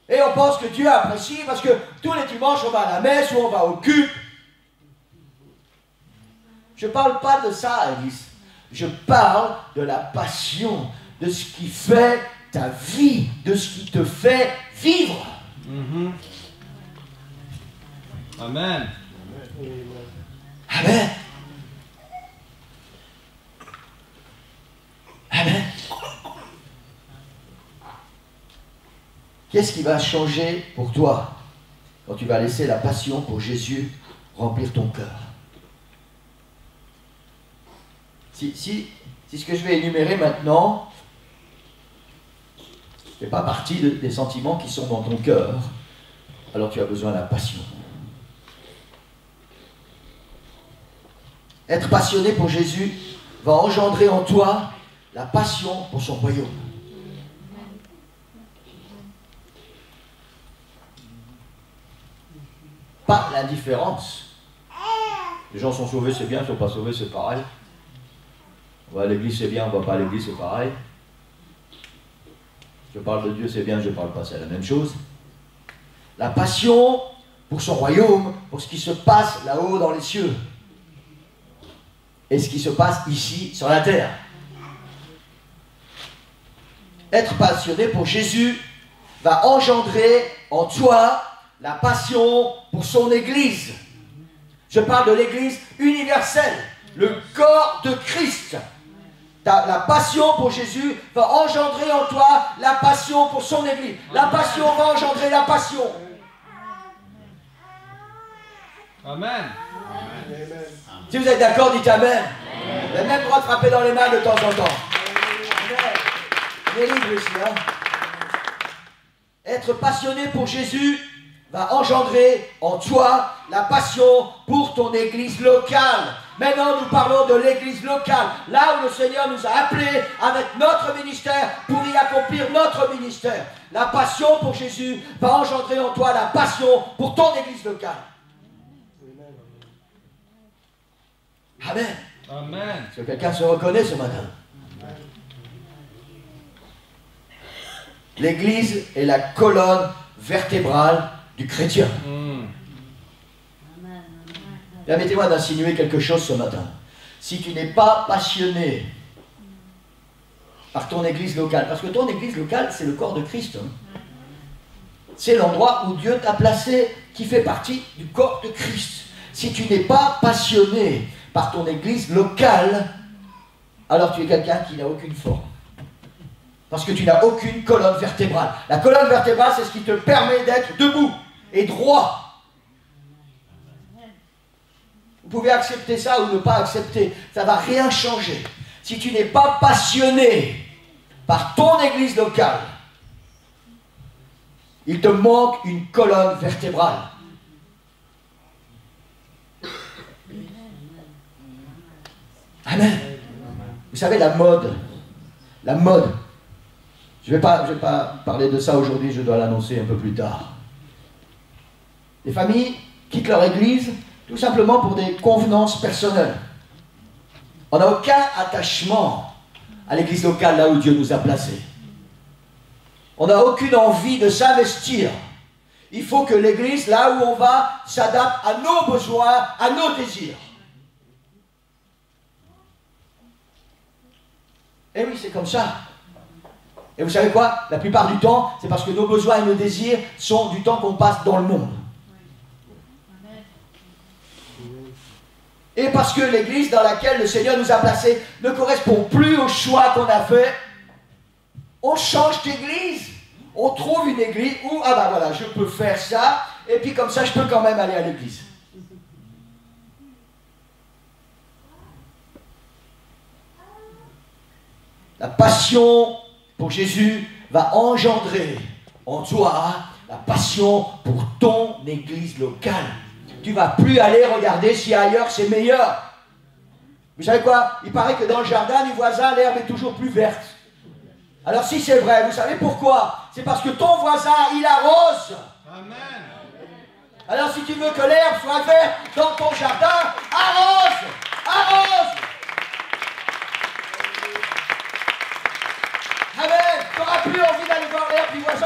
Et on pense que Dieu apprécie parce que tous les dimanches on va à la messe ou on va au culte. Je ne parle pas de ça, Alice. Je parle de la passion, de ce qui fait ta vie, de ce qui te fait vivre. Amen. Amen. Amen. Qu'est-ce qui va changer pour toi quand tu vas laisser la passion pour Jésus remplir ton cœur? Si ce que je vais énumérer maintenant ne fait pas partie des sentiments qui sont dans ton cœur, alors tu as besoin de la passion. Être passionné pour Jésus va engendrer en toi la passion pour son royaume. Pas l'indifférence. Les gens sont sauvés, c'est bien, ils ne sont pas sauvés, c'est pareil. On va à l'église, c'est bien, on ne va pas à l'église, c'est pareil. Je parle de Dieu, c'est bien, je ne parle pas, c'est la même chose. La passion pour son royaume, pour ce qui se passe là-haut dans les cieux. Et ce qui se passe ici sur la terre. Être passionné pour Jésus va engendrer en toi la passion pour son Église. Je parle de l'Église universelle, le corps de Christ. La passion pour Jésus va engendrer en toi la passion pour son Église. La passion va engendrer la passion. Amen. Si vous êtes d'accord, dites Amen. Vous avez même le droit de frapper dans les mains de temps en temps. On est libre ici, hein. Être passionné pour Jésus va engendrer en toi la passion pour ton église locale. Maintenant, nous parlons de l'église locale, là où le Seigneur nous a appelés avec notre ministère pour y accomplir notre ministère. La passion pour Jésus va engendrer en toi la passion pour ton église locale. Amen. Amen. Est-ce que quelqu'un se reconnaît ce matin? L'église est la colonne vertébrale du chrétien. Permettez-moi d'insinuer quelque chose ce matin. Si tu n'es pas passionné par ton église locale, parce que ton église locale, c'est le corps de Christ. C'est l'endroit où Dieu t'a placé, qui fait partie du corps de Christ. Si tu n'es pas passionné par ton église locale, alors tu es quelqu'un qui n'a aucune forme. Parce que tu n'as aucune colonne vertébrale. La colonne vertébrale, c'est ce qui te permet d'être debout et droit. Vous pouvez accepter ça ou ne pas accepter. Ça ne va rien changer. Si tu n'es pas passionné par ton église locale, il te manque une colonne vertébrale. Amen. Vous savez, la mode. Je vais pas parler de ça aujourd'hui, je dois l'annoncer un peu plus tard. Les familles quittent leur église tout simplement pour des convenances personnelles. On n'a aucun attachement à l'église locale là où Dieu nous a placés. On n'a aucune envie de s'investir. Il faut que l'église, là où on va, s'adapte à nos besoins, à nos désirs. Et oui, c'est comme ça. Et vous savez quoi? La plupart du temps, c'est parce que nos besoins et nos désirs sont du temps qu'on passe dans le monde. Et parce que l'église dans laquelle le Seigneur nous a placés ne correspond plus au choix qu'on a fait, on change d'église. On trouve une église où, ah ben voilà, je peux faire ça, et puis comme ça, je peux quand même aller à l'église. La passion pour Jésus va engendrer en toi la passion pour ton église locale. Tu ne vas plus aller regarder si ailleurs c'est meilleur. Vous savez quoi? Il paraît que dans le jardin du voisin, l'herbe est toujours plus verte. Alors si c'est vrai, vous savez pourquoi? C'est parce que ton voisin, il arrose. Amen. Alors si tu veux que l'herbe soit verte dans ton jardin, arrose! Arrose! Amen! Tu n'auras plus envie d'aller voir l'herbe du voisin.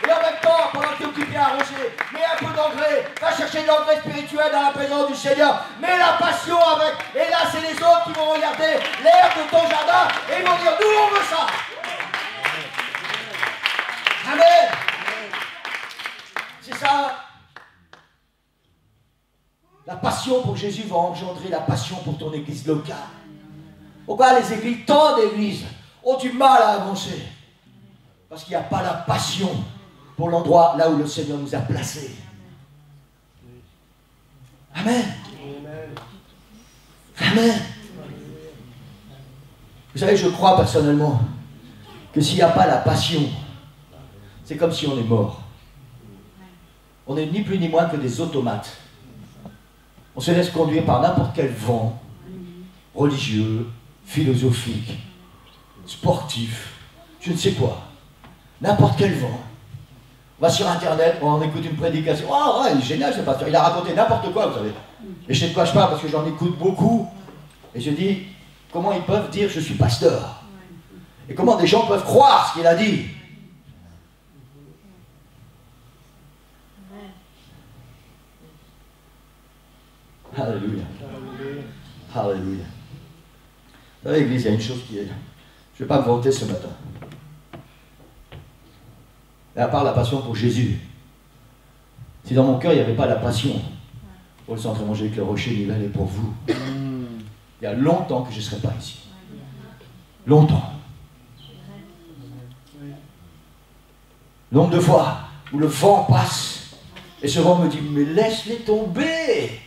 Et en même temps, pendant que tu es occupé à arroser, mets un peu d'engrais, va chercher de l'engrais spirituel dans la présence du Seigneur, mets la passion avec, et là c'est les autres qui vont regarder l'herbe de ton jardin, et ils vont dire, nous on veut ça! Amen! C'est ça. La passion pour Jésus va engendrer la passion pour ton église locale. Pourquoi les églises, tant d'églises, ont du mal à avancer? Parce qu'il n'y a pas la passion pour l'endroit là où le Seigneur nous a placés. Amen. Amen. Vous savez, je crois personnellement que s'il n'y a pas la passion, c'est comme si on est mort. On n'est ni plus ni moins que des automates. On se laisse conduire par n'importe quel vent, religieux, philosophique, sportif, je ne sais quoi. N'importe quel vent. On va sur Internet, on écoute une prédication. Oh, ouais, il est génial ce pasteur. Il a raconté n'importe quoi, vous savez. Et je sais de quoi je parle parce que j'en écoute beaucoup. Et je dis, comment ils peuvent dire je suis pasteur? Et comment des gens peuvent croire ce qu'il a dit? Alléluia. Alléluia. Dans l'église, il y a une chose qui est... Je ne vais pas me vanter ce matin. Et à part la passion pour Jésus, si dans mon cœur il n'y avait pas la passion pour le centre évangélique Le Rocher Nivelles et pour vous, il y a longtemps que je ne serais pas ici. Longtemps. Nombre de fois où le vent passe et ce vent me dit, mais laisse-les tomber.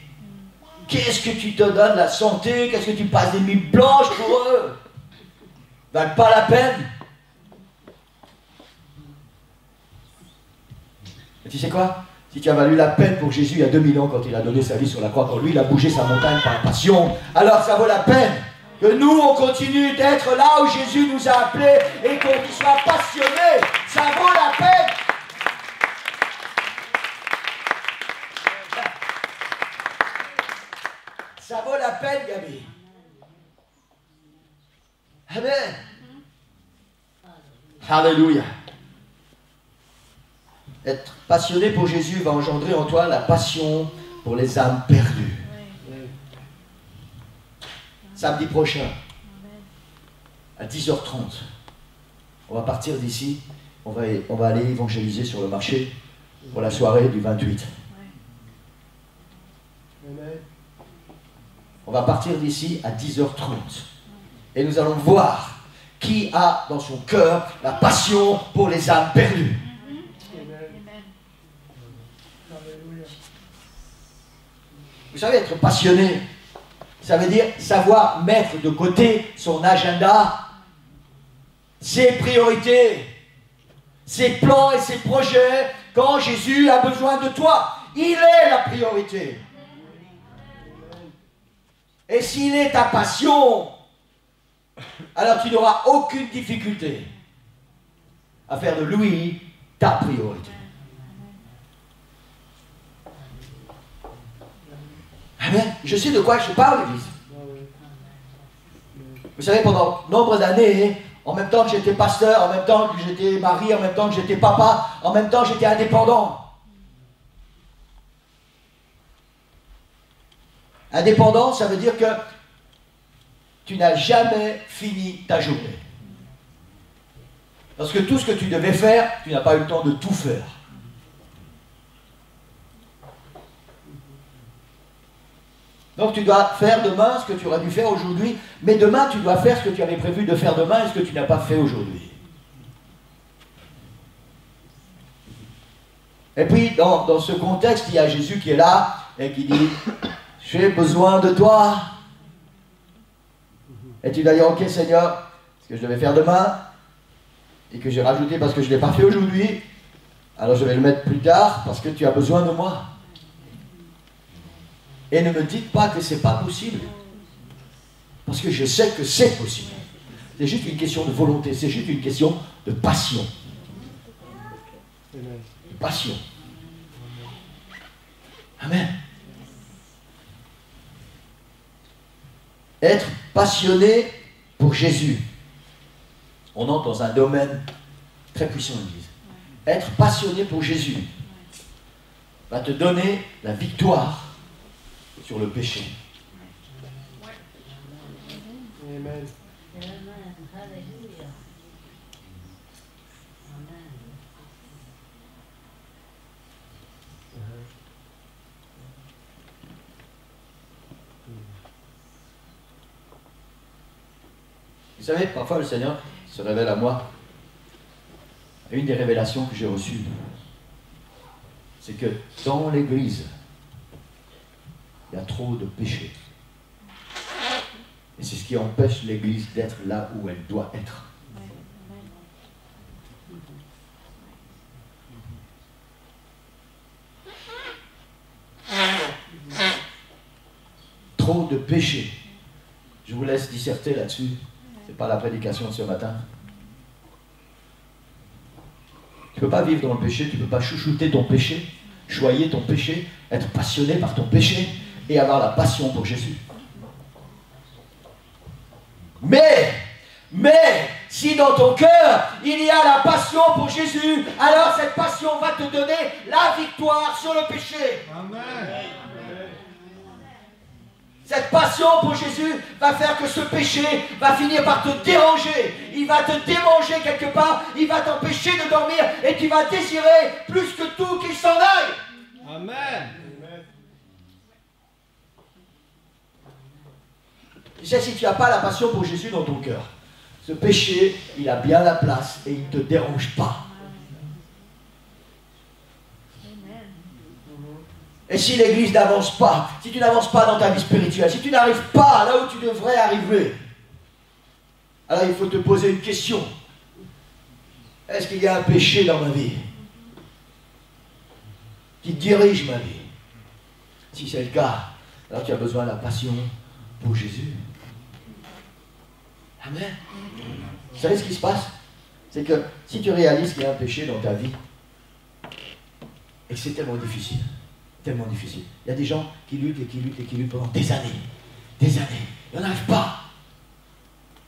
Qu'est-ce que tu te donnes la santé? Qu'est-ce que tu passes des nuits blanches pour eux? Valent pas la peine. Et tu sais quoi? Si tu as valu la peine pour Jésus il y a 2000 ans quand il a donné sa vie sur la croix, quand lui il a bougé sa montagne par passion, alors ça vaut la peine que nous on continue d'être là où Jésus nous a appelés et qu'on soit passionnés. Ça vaut la peine. Ça vaut la peine, Gabi. Amen. Alléluia. Être passionné pour Jésus va engendrer en toi la passion pour les âmes perdues. Samedi prochain, à 10h30, on va partir d'ici, on va aller évangéliser sur le marché pour la soirée du 28. On va partir d'ici à 10h30 et nous allons voir qui a dans son cœur la passion pour les âmes perdues. Vous savez, être passionné, ça veut dire savoir mettre de côté son agenda, ses priorités, ses plans et ses projets quand Jésus a besoin de toi. Il est la priorité. Et s'il est ta passion, alors tu n'auras aucune difficulté à faire de lui ta priorité. Amen. Je sais de quoi je parle, l'Église. Vous savez, pendant nombre d'années, en même temps que j'étais pasteur, en même temps que j'étais mari, en même temps que j'étais papa, en même temps que j'étais indépendant. Indépendant, ça veut dire que tu n'as jamais fini ta journée. Parce que tout ce que tu devais faire, tu n'as pas eu le temps de tout faire. Donc tu dois faire demain ce que tu aurais dû faire aujourd'hui, mais demain tu dois faire ce que tu avais prévu de faire demain et ce que tu n'as pas fait aujourd'hui. Et puis dans ce contexte, il y a Jésus qui est là et qui dit « J'ai besoin de toi ». Et tu dois dire « Ok Seigneur, ce que je devais faire demain et que j'ai rajouté parce que je ne l'ai pas fait aujourd'hui, alors je vais le mettre plus tard parce que tu as besoin de moi ». Et ne me dites pas que ce n'est pas possible. Parce que je sais que c'est possible. C'est juste une question de volonté, c'est juste une question de passion. De passion. Amen. Être passionné pour Jésus. On entre dans un domaine très puissant, l'Église. Être passionné pour Jésus va te donner la victoire sur le péché. Amen. Vous savez, parfois le Seigneur se révèle à moi. Une des révélations que j'ai reçues, c'est que dans l'Église, il y a trop de péché. Et c'est ce qui empêche l'Église d'être là où elle doit être. Trop de péché. Je vous laisse disserter là-dessus. Ce n'est pas la prédication de ce matin. Tu ne peux pas vivre dans le péché, tu ne peux pas chouchouter ton péché, choyer ton péché, être passionné par ton péché et avoir la passion pour Jésus. Mais, si dans ton cœur, il y a la passion pour Jésus, alors cette passion va te donner la victoire sur le péché. Amen. Cette passion pour Jésus va faire que ce péché va finir par te déranger. Il va te démanger quelque part, il va t'empêcher de dormir et tu vas désirer plus que tout qu'il s'en aille. Amen. Tu sais, si tu n'as pas la passion pour Jésus dans ton cœur, ce péché, il a bien la place et il ne te dérange pas. Et si l'Église n'avance pas, si tu n'avances pas dans ta vie spirituelle, si tu n'arrives pas là où tu devrais arriver, alors il faut te poser une question. Est-ce qu'il y a un péché dans ma vie? qui dirige ma vie. Si c'est le cas, alors tu as besoin de la passion pour Jésus. Amen. Vous savez ce qui se passe? C'est que si tu réalises qu'il y a un péché dans ta vie, et que c'est tellement difficile, il y a des gens qui luttent et qui luttent et qui luttent pendant des années, ils n'en arrivent pas.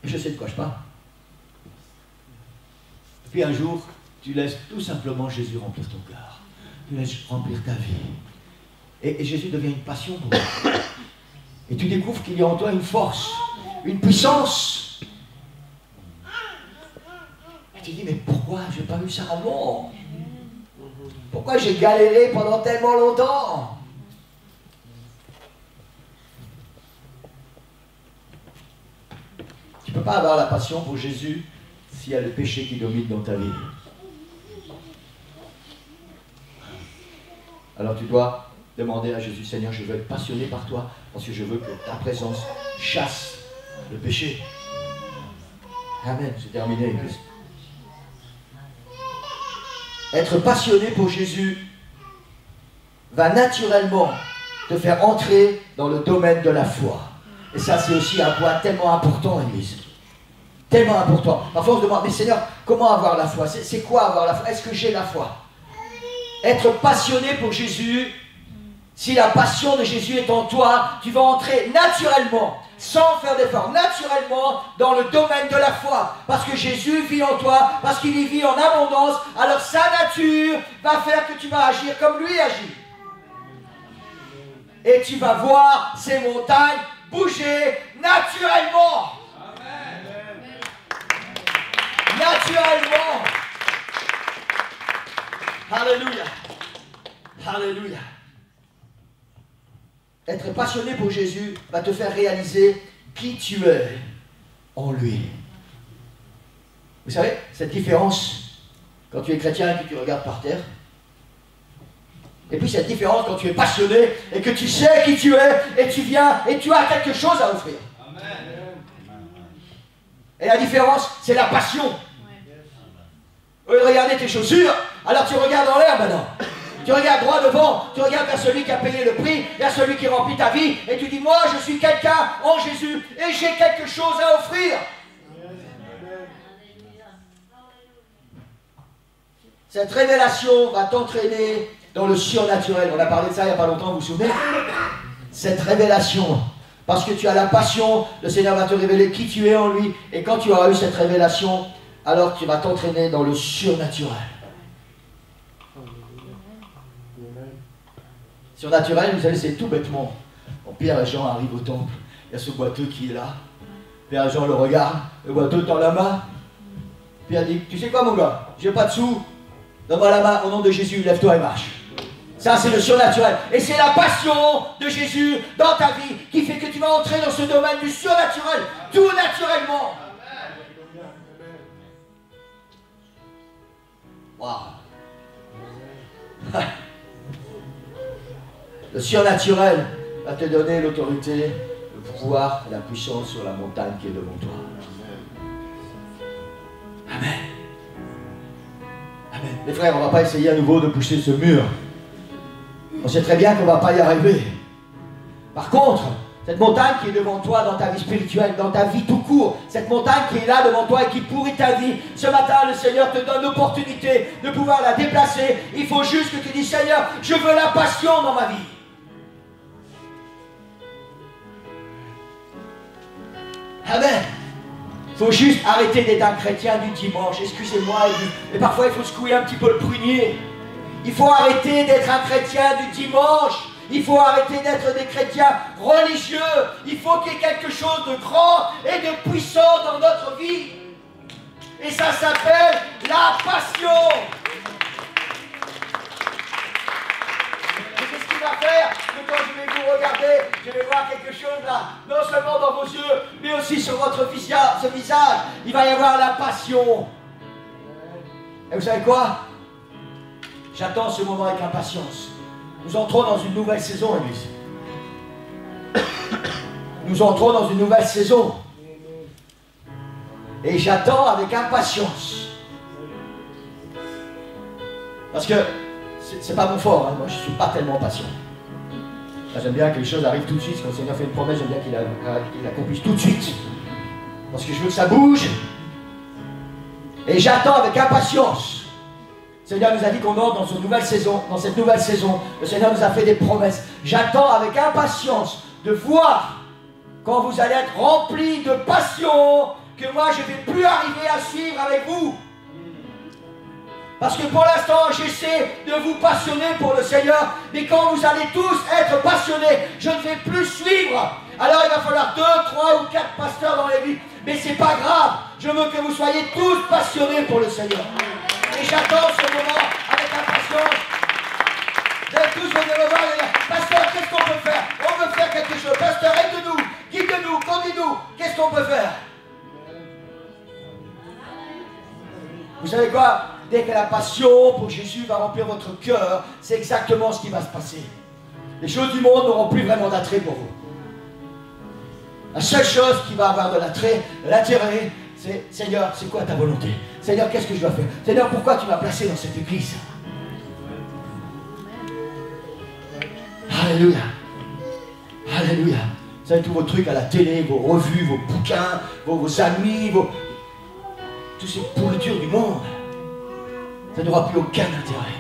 Et je sais de quoi je parle. Puis un jour, tu laisses tout simplement Jésus remplir ton cœur. Tu laisses remplir ta vie. Et Jésus devient une passion pour toi. Et tu découvres qu'il y a en toi une force, une puissance. Et tu dis, mais pourquoi je n'ai pas eu ça avant? Pourquoi j'ai galéré pendant tellement longtemps? Tu ne peux pas avoir la passion pour Jésus s'il y a le péché qui domine dans ta vie. Alors tu dois demander à Jésus, Seigneur, je veux être passionné par toi parce que je veux que ta présence chasse le péché. Amen, c'est terminé. Être passionné pour Jésus va naturellement te faire entrer dans le domaine de la foi. Et ça, c'est aussi un point tellement important, Église. Tellement important. Parfois, on se demande, mais Seigneur, comment avoir la foi? C'est quoi avoir la foi? Est-ce que j'ai la foi? Être passionné pour Jésus, si la passion de Jésus est en toi, tu vas entrer naturellement, sans faire d'effort, naturellement dans le domaine de la foi. Parce que Jésus vit en toi, parce qu'il y vit en abondance, alors sa nature va faire que tu vas agir comme lui agit. Et tu vas voir ces montagnes bouger naturellement. Naturellement. Alléluia. Alléluia. Être passionné pour Jésus va te faire réaliser qui tu es en lui. Vous savez, cette différence, quand tu es chrétien et que tu regardes par terre, et puis cette différence quand tu es passionné et que tu sais qui tu es, et tu viens et tu as quelque chose à offrir. Et la différence, c'est la passion. Au lieu de regarder tes chaussures, alors tu regardes en l'air maintenant. Tu regardes droit devant, tu regardes vers celui qui a payé le prix, vers celui qui remplit ta vie, et tu dis, moi je suis quelqu'un en Jésus, et j'ai quelque chose à offrir. Cette révélation va t'entraîner dans le surnaturel. On a parlé de ça il n'y a pas longtemps, vous vous souvenez? Cette révélation, parce que tu as la passion, le Seigneur va te révéler qui tu es en lui, et quand tu auras eu cette révélation, alors tu vas t'entraîner dans le surnaturel. Surnaturel, vous savez, c'est tout bêtement. Bon, Pierre et Jean arrivent au temple, il y a ce boiteux qui est là. Pierre et Jean le regardent, le boiteux tend la main. Pierre dit, tu sais quoi mon gars, j'ai pas de sous, donne-moi la main, au nom de Jésus, lève-toi et marche. Ça, c'est le surnaturel. Et c'est la passion de Jésus dans ta vie qui fait que tu vas entrer dans ce domaine du surnaturel, tout naturellement. Waouh. Le surnaturel va te donner l'autorité, le pouvoir et la puissance sur la montagne qui est devant toi. Amen. Amen. Les frères, on ne va pas essayer à nouveau de pousser ce mur. On sait très bien qu'on ne va pas y arriver. Par contre, cette montagne qui est devant toi dans ta vie spirituelle, dans ta vie tout court, cette montagne qui est là devant toi et qui pourrit ta vie, ce matin, le Seigneur te donne l'opportunité de pouvoir la déplacer. Il faut juste que tu dises, Seigneur, je veux la passion dans ma vie. Amen. Il faut juste arrêter d'être un chrétien du dimanche. Excusez-moi, et parfois il faut secouer un petit peu le prunier. Il faut arrêter d'être un chrétien du dimanche. Il faut arrêter d'être des chrétiens religieux. Il faut qu'il y ait quelque chose de grand et de puissant dans notre vie. Et ça s'appelle la passion. Et c'est ce qui va faire que quand je vais vous regarder, je vais voir quelque chose là, non seulement dans vos yeux, mais aussi sur votre visage. Il va y avoir la passion. Et vous savez quoi? J'attends ce moment avec impatience. Nous entrons dans une nouvelle saison, Église. Nous entrons dans une nouvelle saison. Et j'attends avec impatience. Parce que c'est pas mon fort, hein. Moi je suis pas tellement patient. J'aime bien que les choses arrivent tout de suite. Quand le Seigneur fait une promesse, j'aime bien qu'il l'accomplisse tout de suite. Parce que je veux que ça bouge. Et j'attends avec impatience. Le Seigneur nous a dit qu'on entre dans cette nouvelle saison. Dans cette nouvelle saison, le Seigneur nous a fait des promesses. J'attends avec impatience de voir quand vous allez être remplis de passion que moi je ne vais plus arriver à suivre avec vous. Parce que pour l'instant, j'essaie de vous passionner pour le Seigneur, mais quand vous allez tous être passionnés, je ne vais plus suivre. Alors il va falloir 2, 3 ou 4 pasteurs dans l'église, mais c'est pas grave. Je veux que vous soyez tous passionnés pour le Seigneur. Et j'attends ce moment avec impatience. Vous allez tous venir me voir et dire, pasteur, qu'est-ce qu'on peut faire? On veut faire quelque chose. Pasteur, aide-nous, guide-nous, conduis-nous. Qu'est-ce qu'on peut faire? Vous savez quoi? Dès que la passion pour Jésus va remplir votre cœur, c'est exactement ce qui va se passer. Les choses du monde n'auront plus vraiment d'attrait pour vous. La seule chose qui va avoir de l'attrait, l'intérêt, c'est Seigneur, c'est quoi ta volonté? Seigneur, qu'est-ce que je dois faire? Seigneur, pourquoi tu m'as placé dans cette église? Alléluia. Alléluia. Vous savez, tous vos trucs à la télé, vos revues, vos bouquins, vos amis, toutes ces pourritures du monde, ça n'aura plus aucun intérêt.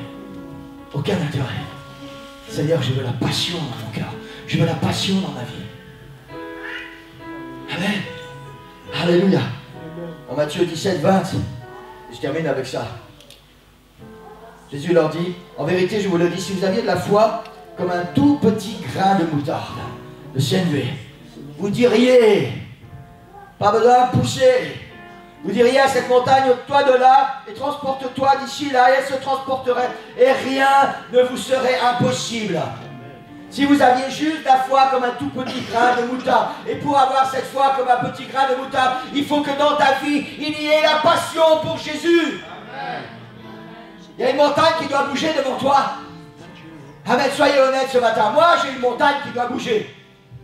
Aucun intérêt. Seigneur, je veux la passion dans mon cœur. Je veux la passion dans ma vie. Amen. Alléluia. En Matthieu 17, 20, je termine avec ça. Jésus leur dit, en vérité, je vous le dis, si vous aviez de la foi comme un tout petit grain de moutarde, de CNV, vous diriez, pas besoin de pousser, vous diriez à cette montagne, ôte-toi de là et transporte-toi d'ici là, et elle se transporterait, et rien ne vous serait impossible. Si vous aviez juste la foi comme un tout petit grain de moutarde, et pour avoir cette foi comme un petit grain de moutarde, il faut que dans ta vie, il y ait la passion pour Jésus. Amen. Il y a une montagne qui doit bouger devant toi. Amen, soyez honnêtes ce matin. Moi, j'ai une montagne qui doit bouger.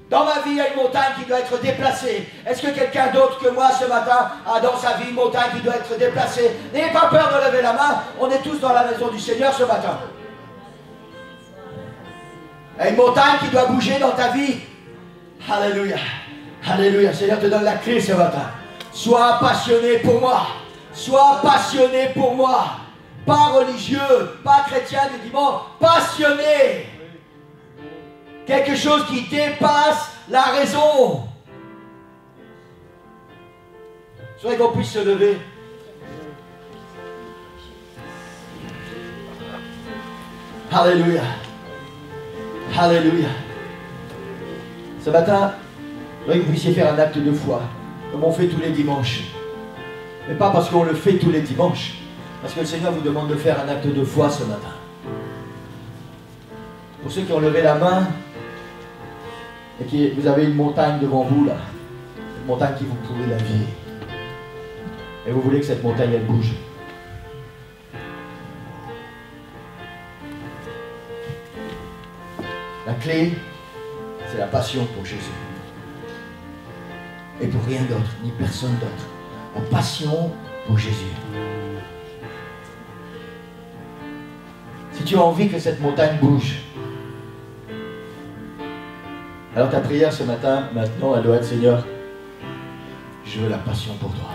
Dans ma vie, il y a une montagne qui doit être déplacée. Est-ce que quelqu'un d'autre que moi ce matin a dans sa vie une montagne qui doit être déplacée? N'ayez pas peur de lever la main. On est tous dans la maison du Seigneur ce matin. Il y a une montagne qui doit bouger dans ta vie. Alléluia. Alléluia. Seigneur te donne la clé ce matin. Sois passionné pour moi. Sois passionné pour moi. Pas religieux, pas chrétien du dimanche. Passionné. Quelque chose qui dépasse la raison. Je voudrais qu'on puisse se lever. Alléluia. Alléluia. Ce matin, je voudrais que vous puissiez faire un acte de foi, comme on fait tous les dimanches. Mais pas parce qu'on le fait tous les dimanches, parce que le Seigneur vous demande de faire un acte de foi ce matin. Pour ceux qui ont levé la main, et que vous avez une montagne devant vous là, une montagne qui vous pourrit la vie, et vous voulez que cette montagne elle bouge. La clé, c'est la passion pour Jésus. Et pour rien d'autre, ni personne d'autre. La passion pour Jésus. Si tu as envie que cette montagne bouge, alors ta prière ce matin, maintenant, elle doit être, Seigneur, je veux la passion pour toi.